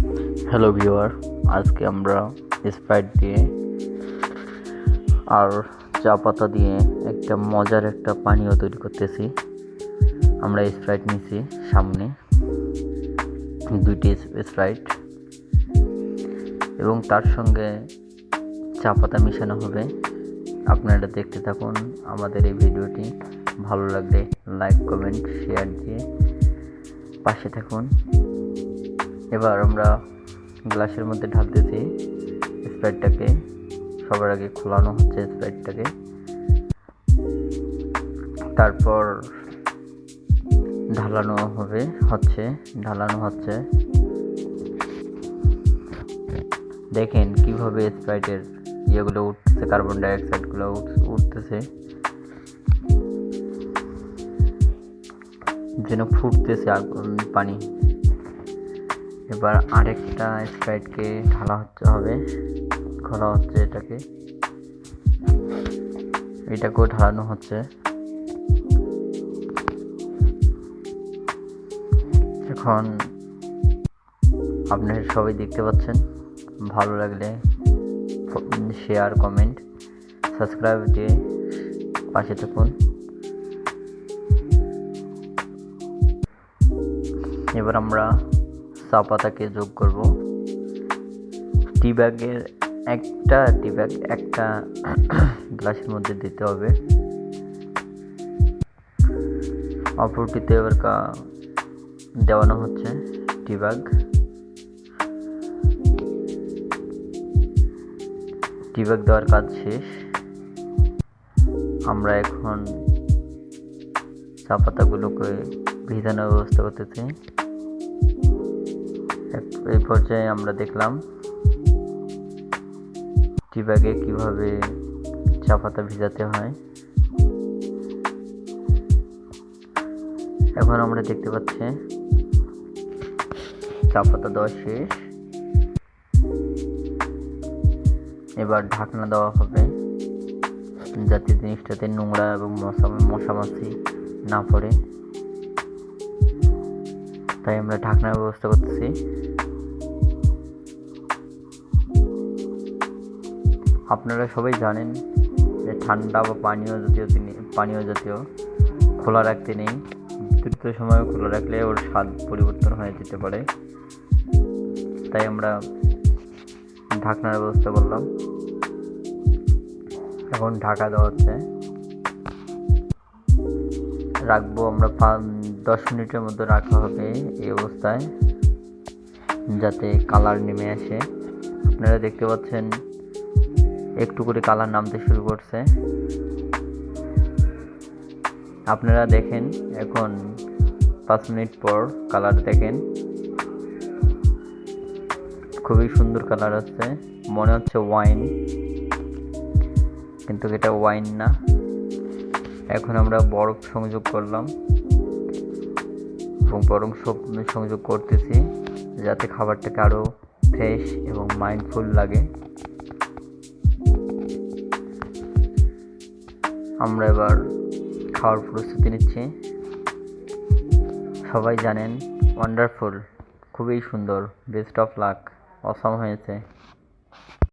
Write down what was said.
Hello viewer, আজকে আমরা Sprite দিয়ে আর চা পাতা দিয়ে একটা মজার একটা পানীয় তৈরি করতেছি। আমরা স্প্রাইট নিছি সামনে, দুইটি স্প্রাইট, এবং তার সঙ্গে চা পাতা মিশানো হবে। আপনারা দেখতে থাকুন আমাদের এই ভিডিওটি। ভালো লাগলে লাইক, কমেন্ট, শেয়ার দিয়ে পাশে থাকুন। এবার আমরা গ্লাসের মধ্যে ঢালতেছি স্প্রাইটটাকে। সবার আগে খোলানো হচ্ছে স্প্রাইটটাকে, তারপর ঢালানো হচ্ছে। দেখেন কিভাবে স্প্রাইটের ইয়েগুলো উঠতেছে, কার্বন ডাইঅক্সাইডগুলো উঠতেছে, যেন ফুটতেছে আগুন পানি। এবার আরেকটা স্প্রাইটকে খোলা হচ্ছে এটাকেও ঢালানো হচ্ছে। এখন আপনারা সবাই দেখতে পাচ্ছেন। ভালো লাগলে শেয়ার, কমেন্ট, সাবস্ক্রাইব দিয়ে পাশে থাকুন। এবার আমরা চা পাতাকে যোগ করব। টি ব্যাগ একটা গ্লাসের মধ্যে দিতে হবে। অপরটিতে এবার দেওয়ানো হচ্ছে টি ব্যাগ দেওয়ার কাজ শেষ। আমরা এখন চা পাতাগুলোকে ভিজানোর ব্যবস্থা করতেছি। এই পর্যায়ে আমরা দেখলাম টি ব্যাগে কিভাবে চা পাতা ভিজাতে হয়। এখন আমরা দেখতে পাচ্ছি চা পাতা দেওয়া শেষ। এবার ঢাকনা দেওয়া হবে, যাতে জিনিসটাতে নোংরা এবং মশামাছি না পড়ে। তাই আমরা ঢাকনার ব্যবস্থা করতেছি। আপনারা সবাই জানেন যে ঠান্ডা বা পানীয় জাতীয় খোলা রাখতে নেই। দ্রুত সময় খোলা রাখলে ওর স্বাদ পরিবর্তন হয়ে যেতে পারে। তাই আমরা ঢাকনার ব্যবস্থা করলাম। এখন ঢাকা দেওয়া হচ্ছে। রাখবো আমরা 10 মিনিটের মধ্যে রাখা হবে এই অবস্থায়, যাতে কালার নেমে আসে। আপনারা দেখতে পাচ্ছেন একটু করে কালার নামতে শুরু করছে। আপনারা দেখেন, এখন 5 মিনিট পর কালার দেখেন, খুবই সুন্দর কালার আছে। মনে হচ্ছে ওয়াইন, কিন্তু এটা ওয়াইন না। এখন আমরা বরফ সংযোগ করলাম এবং বরফ সংযোগ করতেছি, যাতে খাবারটাকে আরো ফ্রেশ এবং মাইন্ডফুল লাগে। আমরা এবার খাওয়ার প্রস্তুতি নিচ্ছি। সবাই জানেন ওয়ান্ডারফুল, খুবই সুন্দর, বেস্ট অফ লাক, অসাম হয়েছে।